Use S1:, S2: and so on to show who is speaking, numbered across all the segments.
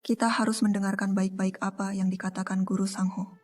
S1: Kita harus mendengarkan baik-baik apa yang dikatakan Guru Sangho.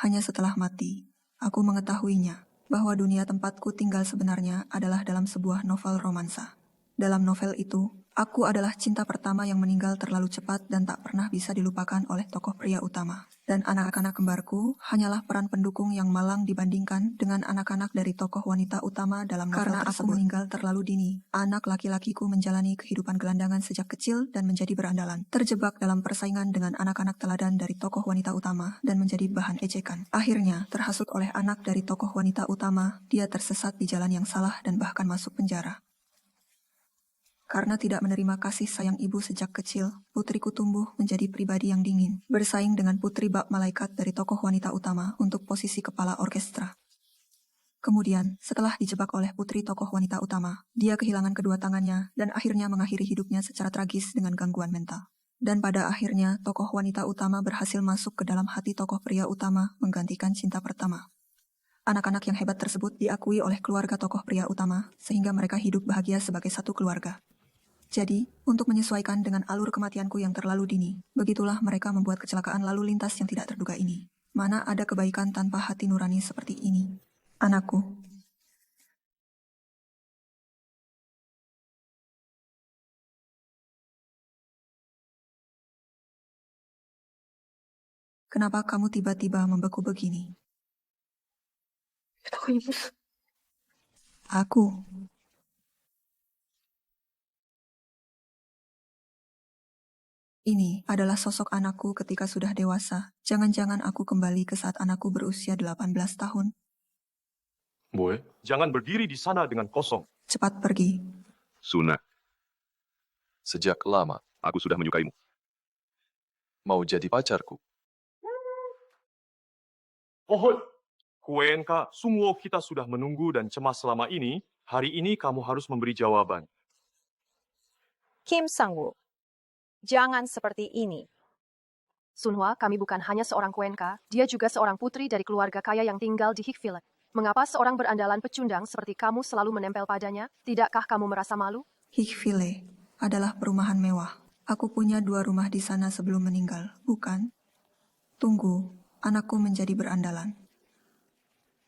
S1: Hanya setelah mati, aku mengetahuinya bahwa dunia tempatku tinggal sebenarnya adalah dalam sebuah novel romansa. Dalam novel itu, aku adalah cinta pertama yang meninggal terlalu cepat dan tak pernah bisa dilupakan oleh tokoh pria utama. Dan anak-anak kembarku hanyalah peran pendukung yang malang dibandingkan dengan anak-anak dari tokoh wanita utama dalam novel tersebut. Karena aku meninggal terlalu dini, anak laki-lakiku menjalani kehidupan gelandangan sejak kecil dan menjadi berandalan, terjebak dalam persaingan dengan anak-anak teladan dari tokoh wanita utama dan menjadi bahan ejekan. Akhirnya, terhasut oleh anak dari tokoh wanita utama, dia tersesat di jalan yang salah dan bahkan masuk penjara. Karena tidak menerima kasih sayang ibu sejak kecil, putriku tumbuh menjadi pribadi yang dingin, bersaing dengan putri bak malaikat dari tokoh wanita utama untuk posisi kepala orkestra. Kemudian, setelah dijebak oleh putri tokoh wanita utama, dia kehilangan kedua tangannya dan akhirnya mengakhiri hidupnya secara tragis dengan gangguan mental. Dan pada akhirnya, tokoh wanita utama berhasil masuk ke dalam hati tokoh pria utama, menggantikan cinta pertama. Anak-anak yang hebat tersebut diakui oleh keluarga tokoh pria utama, sehingga mereka hidup bahagia sebagai satu keluarga. Jadi, untuk menyesuaikan dengan alur kematianku yang terlalu dini, begitulah mereka membuat kecelakaan lalu lintas yang tidak terduga ini. Mana ada kebaikan tanpa hati nurani seperti ini? Anakku. Kenapa kamu tiba-tiba membeku begini? Aku. Ini adalah sosok anakku ketika sudah dewasa. Jangan-jangan aku kembali ke saat anakku berusia 18 tahun.
S2: Boy, jangan berdiri di sana dengan kosong.
S1: Cepat pergi.
S3: Suna,
S2: Sejak lama,
S3: aku sudah menyukaimu.
S2: mau jadi pacarku.
S4: Ohoi, Kuenka, sungguh kita sudah menunggu dan cemas selama ini. Hari ini kamu harus memberi jawaban.
S5: Kim Sang-woo, jangan seperti ini. Sunhwa, kami bukan hanya seorang Kuenka, dia juga seorang putri dari keluarga kaya yang tinggal di Hikville. Mengapa seorang berandalan pecundang seperti kamu selalu menempel padanya? Tidakkah kamu merasa malu?
S1: Hikville adalah perumahan mewah. Aku punya 2 rumah di sana sebelum meninggal, bukan? Tunggu, anakku menjadi berandalan.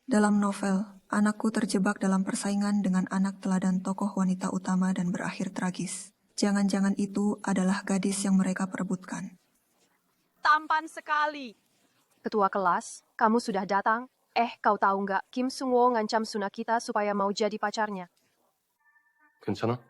S1: Dalam novel, anakku terjebak dalam persaingan dengan anak teladan tokoh wanita utama dan berakhir tragis. Jangan-jangan itu adalah gadis yang mereka perebutkan.
S5: Tampan sekali. Ketua kelas, kamu sudah datang? Kau tahu nggak, Kim Sung-woo ngancam Suna kita supaya mau jadi pacarnya.
S2: 괜찮아?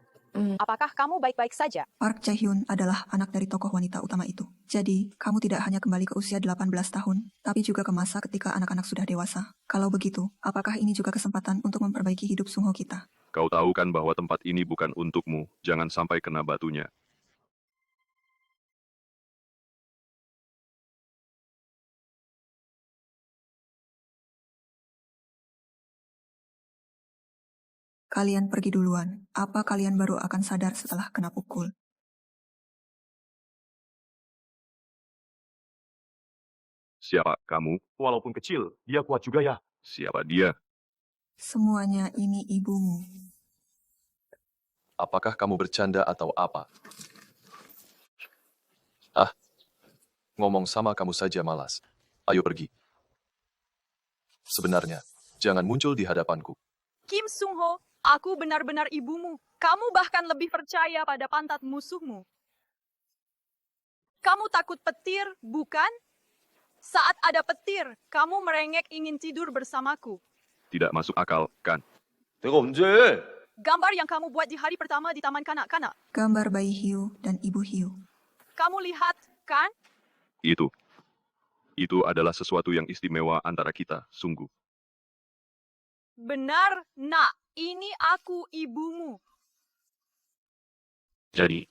S5: Apakah kamu baik-baik saja?
S1: Park Jae-hyun adalah anak dari tokoh wanita utama itu. Jadi, kamu tidak hanya kembali ke usia 18 tahun, tapi juga ke masa ketika anak-anak sudah dewasa. Kalau begitu, apakah ini juga kesempatan untuk memperbaiki hidup Sungho kita?
S3: Kau tahu kan bahwa tempat ini bukan untukmu, jangan sampai kena batunya.
S1: Kalian pergi duluan. Apa kalian baru akan sadar setelah kena pukul?
S3: Siapa kamu?
S4: Walaupun kecil, dia kuat juga ya.
S3: Siapa dia?
S1: Semuanya ini ibumu.
S2: Apakah kamu bercanda atau apa? Ngomong sama kamu saja malas. Ayo pergi. Sebenarnya, jangan muncul di hadapanku.
S6: Kim Sung-ho, aku benar-benar ibumu. Kamu bahkan lebih percaya pada pantat musuhmu. Kamu takut petir, bukan? Saat ada petir, kamu merengek ingin tidur bersamaku.
S3: Tidak masuk akal, kan?
S7: 내가 언제?
S6: Gambar yang kamu buat di hari pertama di taman kanak-kanak.
S1: Gambar bayi hiu dan ibu hiu.
S6: Kamu lihat, kan?
S3: Itu adalah sesuatu yang istimewa antara kita, sungguh.
S6: Benar, nak. Ini aku ibumu.
S3: Jadi,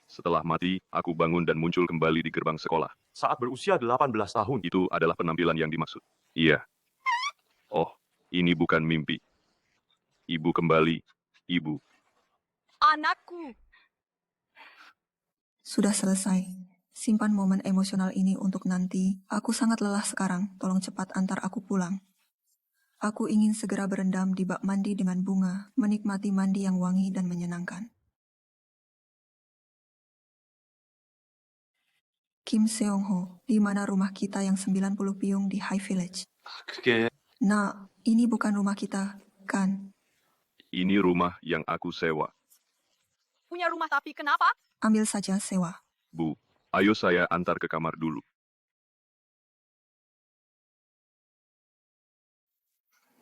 S3: setelah mati, aku bangun dan muncul kembali di gerbang sekolah.
S4: Saat berusia 18 tahun,
S3: Itu adalah penampilan yang dimaksud. Iya. Oh, ini bukan mimpi. Ibu kembali, ibu.
S6: Anakku.
S1: Sudah selesai. Simpan momen emosional ini untuk nanti. Aku sangat lelah sekarang, tolong cepat antar aku pulang. Aku ingin segera berendam di bak mandi dengan bunga, menikmati mandi yang wangi dan menyenangkan. Kim Seong Ho, di mana rumah kita yang 90 piung di High Village?
S4: 그게
S1: Nah, ini bukan rumah kita, kan?
S3: Ini rumah yang aku sewa.
S6: Punya rumah tapi kenapa?
S1: Ambil saja sewa.
S3: Bu, ayo saya antar ke kamar dulu.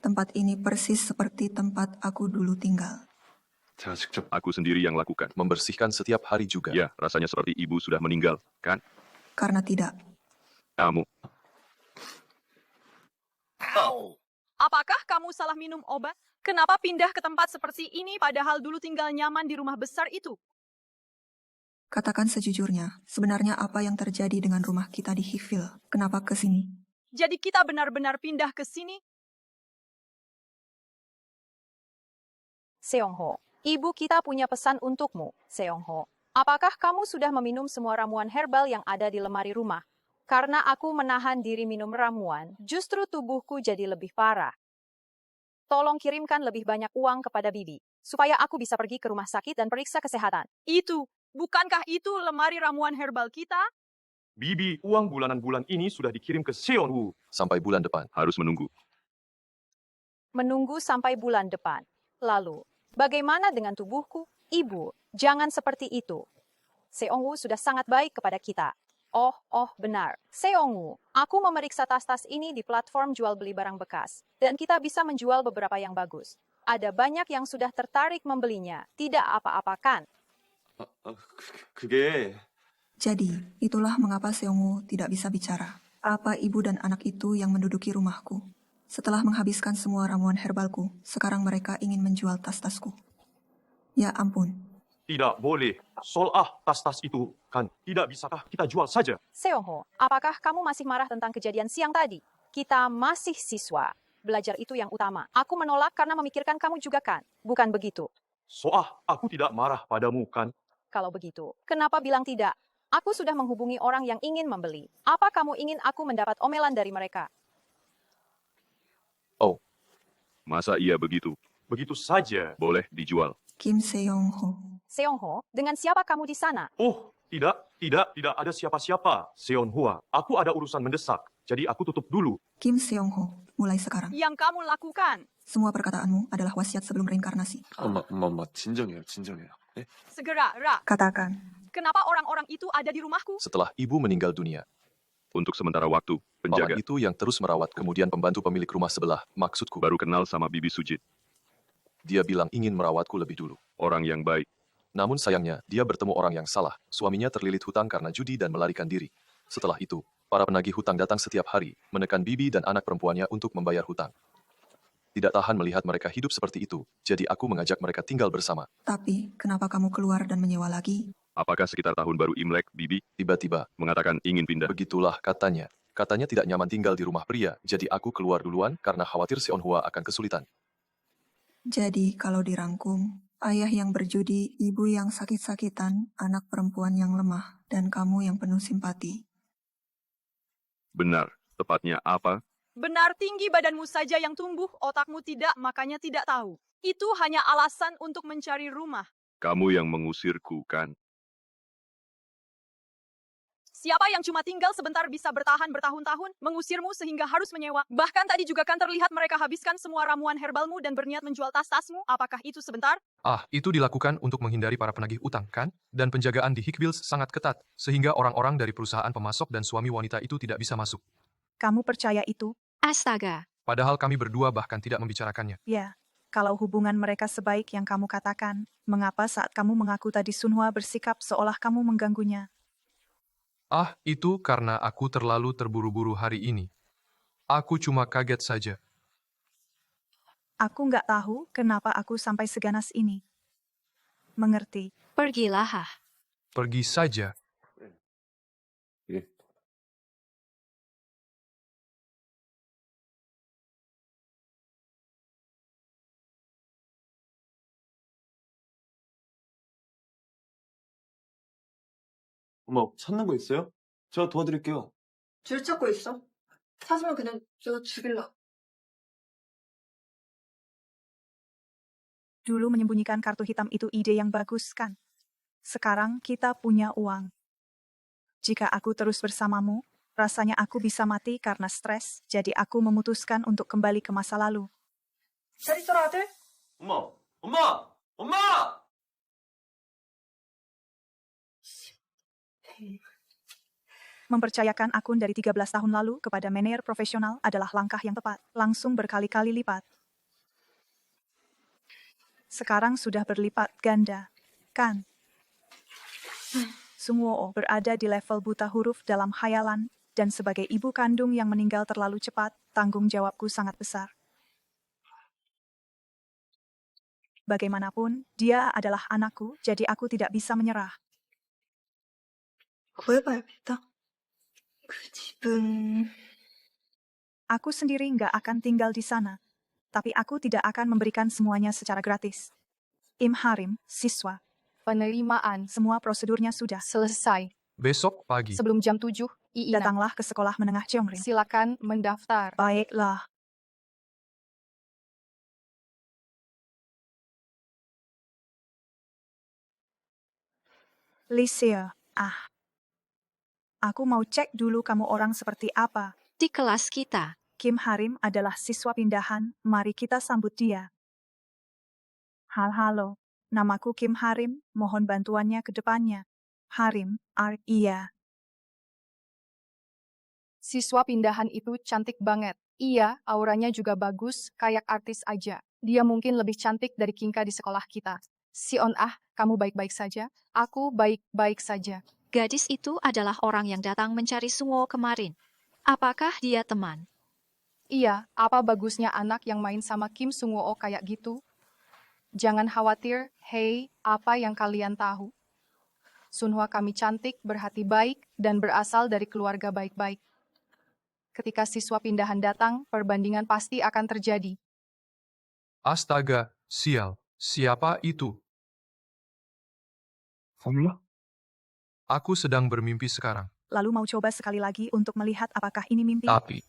S1: Tempat ini persis seperti tempat aku dulu tinggal.
S2: 제가 직접
S3: Aku sendiri yang lakukan.
S2: membersihkan setiap hari juga.
S3: Ya, rasanya seperti ibu sudah meninggal, kan?
S1: Karena tidak.
S3: Kamu,
S6: Apakah kamu salah minum obat? Kenapa pindah ke tempat seperti ini padahal dulu tinggal nyaman di rumah besar itu?
S1: Katakan sejujurnya, sebenarnya apa yang terjadi dengan rumah kita di Hickville? Kenapa ke sini?
S6: Jadi kita benar-benar pindah ke sini?
S5: Seong Ho, ibu kita punya pesan untukmu, Seong Ho. Apakah kamu sudah meminum semua ramuan herbal yang ada di lemari rumah? Karena aku menahan diri minum ramuan, justru tubuhku jadi lebih parah. Tolong kirimkan lebih banyak uang kepada Bibi, supaya aku bisa pergi ke rumah sakit dan periksa kesehatan.
S6: Bukankah itu lemari ramuan herbal kita?
S4: Bibi, uang bulanan bulan ini sudah dikirim ke Seonwoo.
S2: Sampai bulan depan.
S3: harus menunggu.
S5: Menunggu sampai bulan depan. Lalu, bagaimana dengan tubuhku? Ibu, jangan seperti itu. Seongwoo sudah sangat baik kepada kita. Oh, benar. Seongwoo, aku memeriksa tas-tas ini di platform jual beli barang bekas. Dan kita bisa menjual beberapa yang bagus. Ada banyak yang sudah tertarik membelinya. Tidak apa-apa kan?
S4: 그게
S1: Jadi, itulah mengapa Seongwoo tidak bisa bicara. Apa ibu dan anak itu yang menduduki rumahku? Setelah menghabiskan semua ramuan herbalku, sekarang mereka ingin menjual tas-tasku. Ya ampun,
S4: tidak boleh. Tas-tas itu kan tidak bisakah kita jual saja?
S5: Seongho, apakah kamu masih marah tentang kejadian siang tadi? Kita masih siswa. Belajar itu yang utama. Aku menolak karena memikirkan kamu juga kan? Bukan begitu?
S4: Aku tidak marah padamu kan?
S5: Kalau begitu, kenapa bilang tidak? Aku sudah menghubungi orang yang ingin membeli. Apa kamu ingin aku mendapat omelan dari mereka?
S2: Oh,
S3: Masa iya begitu?
S4: Begitu saja.
S3: Boleh dijual.
S1: Kim Seong Ho.
S5: Seongho, dengan siapa kamu di sana?
S4: Oh, tidak ada siapa-siapa. Seonhua, aku ada urusan mendesak. Jadi aku tutup dulu.
S1: Kim Seong Ho, mulai sekarang.
S6: Yang kamu lakukan?
S1: Semua perkataanmu adalah wasiat sebelum reinkarnasi.
S2: 엄마, 진정해요. 네?
S6: Segera, Ra.
S1: Katakan,
S6: Kenapa orang-orang itu ada di rumahku?
S2: Setelah ibu meninggal dunia,
S3: Untuk sementara waktu,
S2: paman
S3: penjaga
S2: itu yang terus merawat, kemudian pembantu pemilik rumah sebelah, maksudku,
S3: baru kenal sama Bibi Sujit.
S2: dia bilang ingin merawatku lebih dulu.
S3: Orang yang baik.
S2: Namun sayangnya, dia bertemu orang yang salah. Suaminya terlilit hutang karena judi dan melarikan diri. Setelah itu, para penagih hutang datang setiap hari, menekan bibi dan anak perempuannya untuk membayar hutang. Tidak tahan melihat mereka hidup seperti itu, jadi aku mengajak mereka tinggal bersama.
S1: tapi kenapa kamu keluar dan menyewa lagi?
S3: Apakah sekitar tahun baru Imlek, Bibi
S2: Tiba-tiba,
S3: mengatakan ingin pindah?
S2: begitulah katanya. Katanya tidak nyaman tinggal di rumah pria, jadi aku keluar duluan karena khawatir Seonhua akan kesulitan.
S1: Jadi kalau dirangkum, ayah yang berjudi, ibu yang sakit-sakitan, anak perempuan yang lemah, dan kamu yang penuh simpati.
S3: Benar. Tepatnya apa?
S6: Benar tinggi badanmu saja yang tumbuh, otakmu tidak, makanya tidak tahu. Itu hanya alasan untuk mencari rumah.
S3: Kamu yang mengusirku, kan?
S6: Siapa yang cuma tinggal sebentar bisa bertahan bertahun-tahun, mengusirmu sehingga harus menyewa. Bahkan tadi juga kan terlihat mereka habiskan semua ramuan herbalmu dan berniat menjual tas-tasmu. Apakah itu sebentar?
S7: Itu dilakukan untuk menghindari para penagih utang, kan? Dan penjagaan di Hickville sangat ketat, sehingga orang-orang dari perusahaan pemasok dan suami wanita itu tidak bisa masuk.
S8: Kamu percaya itu?
S9: Astaga,
S7: Padahal kami berdua bahkan tidak membicarakannya.
S8: Ya. Kalau hubungan mereka sebaik yang kamu katakan, mengapa saat kamu mengaku tadi Sunhwa bersikap seolah kamu mengganggunya?
S7: Itu karena aku terlalu terburu-buru hari ini. Aku cuma kaget saja.
S8: Aku nggak tahu kenapa aku sampai seganas ini. Mengerti.
S9: pergilah.
S7: Pergi saja.
S9: 엄마, 찾는 거 있어요? 제가 도와드릴게요.
S1: 줄 찾고 있어. 찾으면 그냥 제가 죽일라.
S8: Dulu menyembunyikan kartu hitam itu ide yang bagus, kan? Sekarang kita punya uang. Jika aku terus bersamamu, rasanya aku bisa mati karena stres, jadi aku memutuskan untuk kembali ke masa lalu.
S1: 잘 있어라, 아들.
S9: 엄마! 엄마! 엄마!
S8: Mempercayakan akun dari 13 tahun lalu kepada manajer profesional adalah langkah yang tepat, langsung berkali-kali lipat. Sekarang sudah berlipat ganda, kan? Sung Woo berada di level buta huruf dalam khayalan, dan sebagai ibu kandung yang meninggal terlalu cepat, tanggung jawabku sangat besar. Bagaimanapun, dia adalah anakku, jadi aku tidak bisa menyerah.
S1: 구해봐야겠다. 그 집은...
S8: Aku sendiri nggak akan tinggal di sana, tapi aku tidak akan memberikan semuanya secara gratis. Im Harim, siswa,
S5: Penerimaan
S8: semua prosedurnya sudah.
S5: selesai.
S7: Besok pagi.
S5: Sebelum jam 7, Iina,
S8: Datanglah ke sekolah menengah Cheongrim.
S5: silakan mendaftar.
S8: Baiklah. Lisea, Aku mau cek dulu kamu orang seperti apa.
S10: Di kelas kita,
S8: Kim Harim adalah siswa pindahan, mari kita sambut dia. Halo, namaku Kim Harim, mohon bantuannya ke depannya. Harim, iya.
S5: Siswa pindahan itu cantik banget. Iya, auranya juga bagus, kayak artis aja. Dia mungkin lebih cantik dari Kinka di sekolah kita. Sion, kamu baik-baik saja? Aku baik-baik saja.
S10: gadis itu adalah orang yang datang mencari Sung Woo kemarin. Apakah dia teman?
S5: Iya, apa bagusnya anak yang main sama Kim Sung Woo kayak gitu? Jangan khawatir, hei, apa yang kalian tahu? Sunhwa kami cantik, berhati baik, dan berasal dari keluarga baik-baik. Ketika siswa pindahan datang, perbandingan pasti akan terjadi.
S7: Astaga, sial. Siapa itu?
S9: 몰라?
S7: Aku sedang bermimpi sekarang.
S8: Lalu mau coba sekali lagi untuk melihat apakah ini mimpi?
S7: Tapi,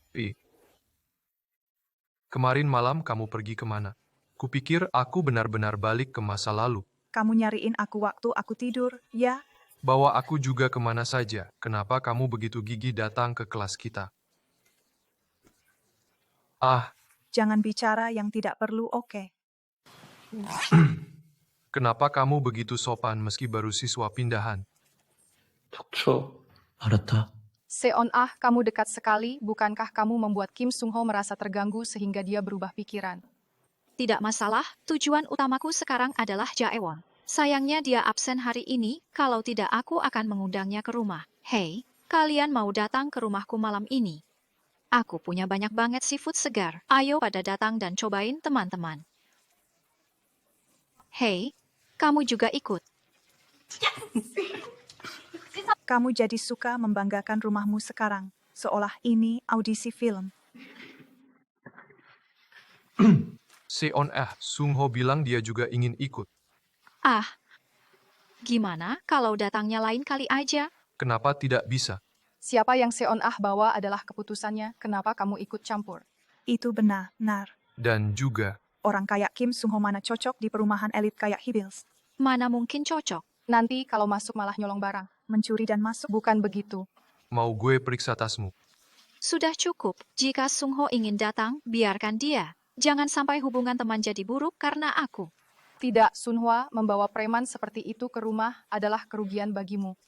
S7: kemarin malam kamu pergi kemana? Kupikir aku benar-benar balik ke masa lalu.
S8: Kamu nyariin aku waktu aku tidur, ya?
S7: Bawa aku juga kemana saja. Kenapa kamu begitu gigih datang ke kelas kita?
S8: Jangan bicara yang tidak perlu, oke?
S7: Kenapa kamu begitu sopan meski baru siswa pindahan?
S9: 닥쳐. 알았다.
S5: Seon, kamu dekat sekali, bukankah kamu membuat Kim Sung Ho merasa terganggu sehingga dia berubah pikiran?
S10: Tidak masalah, tujuan utamaku sekarang adalah Jaewon. Sayangnya dia absen hari ini, kalau tidak aku akan mengundangnya ke rumah. Hei, kalian mau datang ke rumahku malam ini? Aku punya banyak banget seafood segar. Ayo pada datang dan cobain teman-teman. Hei, kamu juga ikut.
S8: Kamu jadi suka membanggakan rumahmu sekarang, seolah ini audisi film.
S7: Seon Sung Ho bilang dia juga ingin ikut.
S10: Gimana kalau datangnya lain kali aja?
S7: Kenapa tidak bisa?
S5: Siapa yang Seon bawa adalah keputusannya, kenapa kamu ikut campur?
S8: Itu benar.
S7: Dan juga,
S8: Orang kayak Kim Sung Ho mana cocok di perumahan elit kayak Hibils.
S10: Mana mungkin cocok?
S5: Nanti kalau masuk malah nyolong barang.
S8: Mencuri dan masuk.
S5: Bukan begitu.
S7: mau gue periksa tasmu.
S10: Sudah cukup. Jika Sung Ho ingin datang, biarkan dia. Jangan sampai hubungan teman jadi buruk karena aku.
S5: Tidak, Sunhwa, membawa preman seperti itu ke rumah adalah kerugian bagimu.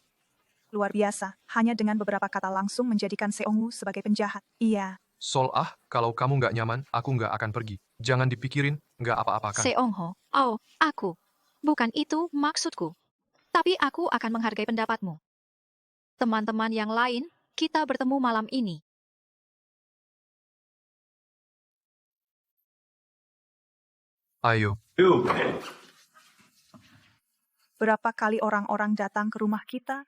S8: Luar biasa, hanya dengan beberapa kata langsung menjadikan Seongwoo sebagai penjahat. Iya,
S7: Sol kalau kamu nggak nyaman, aku nggak akan pergi. Jangan dipikirin, nggak apa-apa kan.
S10: Seong Ho. Oh, aku. Bukan itu maksudku. Tapi aku akan menghargai pendapatmu. Teman-teman yang lain, kita bertemu malam ini.
S7: Ayo,
S8: berapa kali orang-orang datang ke rumah kita?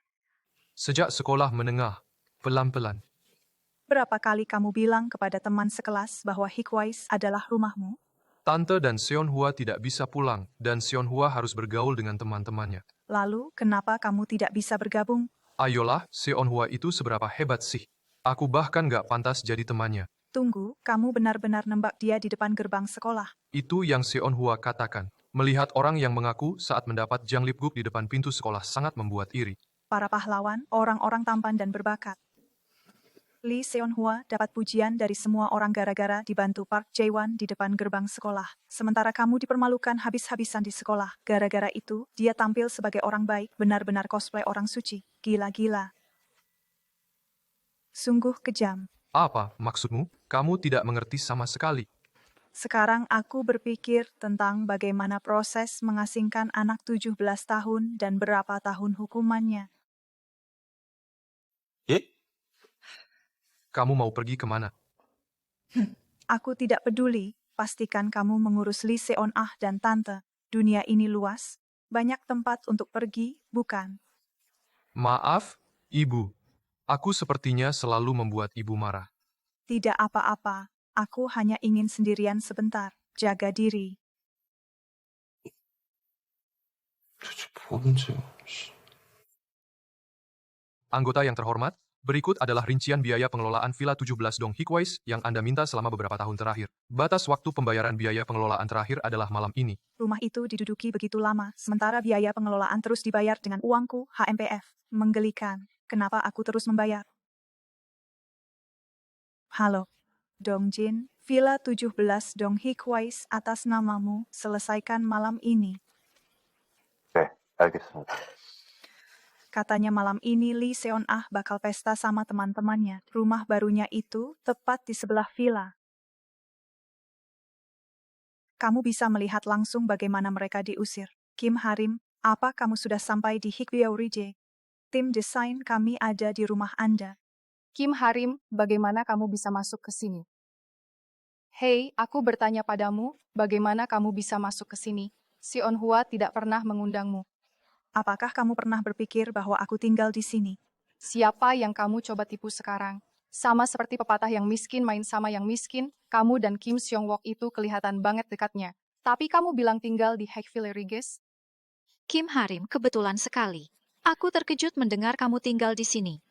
S7: sejak sekolah menengah, pelan-pelan.
S8: Berapa kali kamu bilang kepada teman sekelas bahwa Hikwais adalah rumahmu?
S7: Tante dan Seon Hwa tidak bisa pulang, dan Seon Hwa harus bergaul dengan teman-temannya.
S8: Lalu, kenapa kamu tidak bisa bergabung?
S7: Ayolah, Seonhwa itu seberapa hebat sih. Aku bahkan gak pantas jadi temannya.
S8: Tunggu, kamu benar-benar nembak dia di depan gerbang sekolah.
S7: Itu yang Seonhwa katakan. Melihat orang yang mengaku saat mendapat Janglipguk di depan pintu sekolah sangat membuat iri.
S8: Para pahlawan, orang-orang tampan dan berbakat. Lee Seon-hwa dapat pujian dari semua orang gara-gara dibantu Park Jae-won di depan gerbang sekolah. Sementara kamu dipermalukan habis-habisan di sekolah. Gara-gara itu, dia tampil sebagai orang baik, benar-benar cosplay orang suci. Gila-gila. Sungguh kejam.
S7: Apa maksudmu? Kamu tidak mengerti sama sekali.
S8: Sekarang aku berpikir tentang bagaimana proses mengasingkan anak 17 tahun dan berapa tahun hukumannya.
S9: 예?
S7: Kamu mau pergi kemana?
S8: Aku tidak peduli, pastikan kamu mengurus Lee Seon-ah dan Tante. Dunia ini luas, banyak tempat untuk pergi, bukan?
S7: Maaf, Ibu. Aku sepertinya selalu membuat Ibu marah.
S8: Tidak apa-apa, aku hanya ingin sendirian sebentar. Jaga diri.
S7: Anggota yang terhormat, berikut adalah rincian biaya pengelolaan Villa 17 Dong Hikways yang Anda minta selama beberapa tahun terakhir. Batas waktu pembayaran biaya pengelolaan terakhir adalah malam ini.
S8: Rumah itu diduduki begitu lama, sementara biaya pengelolaan terus dibayar dengan uangku, HMPF. Menggelikan. Kenapa aku terus membayar? Halo. Dongjin, Villa 17 Dong Hikways atas namamu, selesaikan malam ini.
S11: 네, 알겠습니다.
S8: Katanya malam ini Lee Seon-ah bakal pesta sama teman-temannya. Rumah barunya itu tepat di sebelah villa. Kamu bisa melihat langsung bagaimana mereka diusir. Kim Harim, apa kamu sudah sampai di Hikbyeorije? Tim desain kami ada di rumah Anda.
S5: Kim Harim, bagaimana kamu bisa masuk ke sini? Hei, aku bertanya padamu, bagaimana kamu bisa masuk ke sini? Seon-hwa tidak pernah mengundangmu.
S8: Apakah kamu pernah berpikir bahwa aku tinggal di sini?
S5: Siapa yang kamu coba tipu sekarang? Sama seperti pepatah yang miskin main sama yang miskin, kamu dan Kim Seong-wok itu kelihatan banget dekatnya. Tapi kamu bilang tinggal di Hikbyeorije?
S10: Kim Harim, kebetulan sekali. Aku terkejut mendengar kamu tinggal di sini.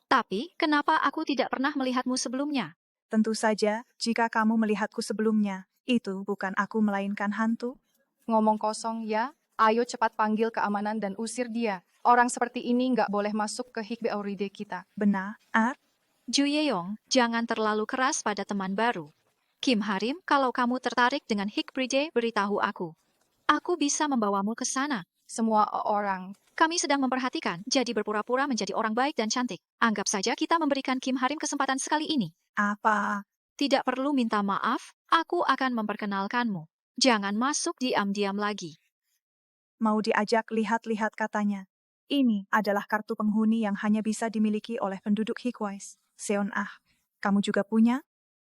S10: Tapi, kenapa aku tidak pernah melihatmu sebelumnya?
S8: Tentu saja, jika kamu melihatku sebelumnya, itu bukan aku melainkan hantu.
S5: Ngomong kosong ya, ayo cepat panggil keamanan dan usir dia. Orang seperti ini nggak boleh masuk ke Hikbyeorije kita.
S8: Benar,
S10: Ju Yeong, jangan terlalu keras pada teman baru. Kim Harim, kalau kamu tertarik dengan Hikbyeorije, beritahu aku. Aku bisa membawamu ke sana.
S5: Semua orang.
S10: Kami sedang memperhatikan, jadi berpura-pura menjadi orang baik dan cantik. Anggap saja kita memberikan Kim Harim kesempatan sekali ini.
S8: Apa?
S10: Tidak perlu minta maaf, aku akan memperkenalkanmu. Jangan masuk diam-diam lagi.
S8: Mau diajak lihat-lihat katanya. Ini adalah kartu penghuni yang hanya bisa dimiliki oleh penduduk Hikways. Seon-ah, kamu juga punya?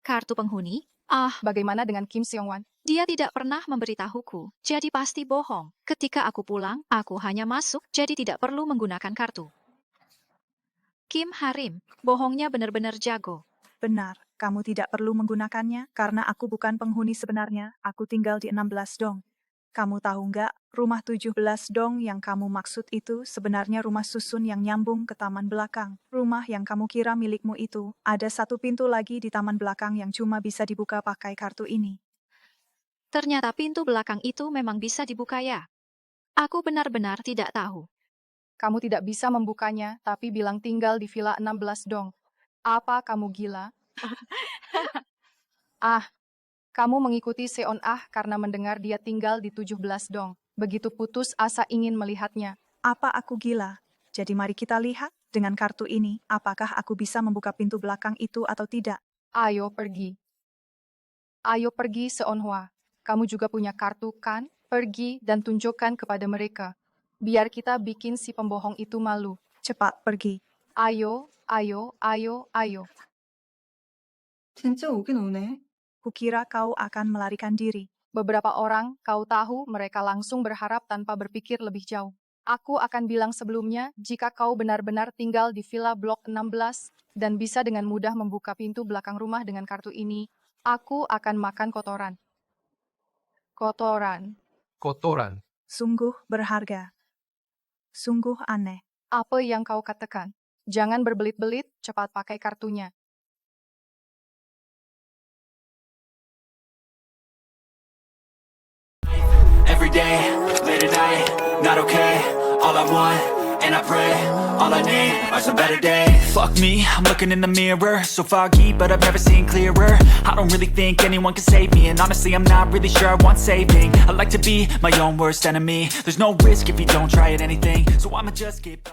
S10: Kartu penghuni?
S5: Bagaimana dengan Kim Seong-wan?
S10: Dia tidak pernah memberitahuku, jadi pasti bohong. Ketika aku pulang, aku hanya masuk, jadi tidak perlu menggunakan kartu. Kim Harim, bohongnya benar-benar jago.
S8: Benar, kamu tidak perlu menggunakannya karena aku bukan penghuni sebenarnya, aku tinggal di 16 Dong. Kamu tahu nggak, rumah 17 Dong yang kamu maksud itu sebenarnya rumah susun yang nyambung ke taman belakang. Rumah yang kamu kira milikmu itu, ada satu pintu lagi di taman belakang yang cuma bisa dibuka pakai kartu ini.
S10: Ternyata pintu belakang itu memang bisa dibuka ya. Aku benar-benar tidak tahu.
S5: Kamu tidak bisa membukanya, tapi bilang tinggal di Villa 16 Dong. Apa kamu gila? Kamu mengikuti Seon-ah karena mendengar dia tinggal di 17 Dong. Begitu putus asa ingin melihatnya.
S8: Apa aku gila? Jadi mari kita lihat, dengan kartu ini, apakah aku bisa membuka pintu belakang itu atau tidak?
S5: Ayo pergi. Ayo pergi Seon-hwa. Kamu juga punya kartu kan? Pergi dan tunjukkan kepada mereka. Biar kita bikin si pembohong itu malu.
S8: Cepat pergi.
S5: Ayo, ayo, ayo, ayo.
S1: 진짜 오긴 오네.
S8: Kukira kau akan melarikan diri.
S5: Beberapa orang, kau tahu, mereka langsung berharap tanpa berpikir lebih jauh. Aku akan bilang sebelumnya, jika kau benar-benar tinggal di Villa Blok 16 dan bisa dengan mudah membuka pintu belakang rumah dengan kartu ini, aku akan makan kotoran. Kotoran.
S7: Kotoran.
S8: Sungguh berharga. Sungguh aneh.
S6: Apa yang kau katakan? Jangan berbelit-belit, cepat pakai kartunya.
S12: Every day, late at night, not okay. All I want, and I pray, all I need are some better days. Fuck me, I'm looking in the mirror, so foggy, but I've never seen clearer. I don't really think anyone can save me, and honestly I'm not really sure I want saving. I like to be my own worst enemy. There's no risk if you don't try at anything, so I'ma just keep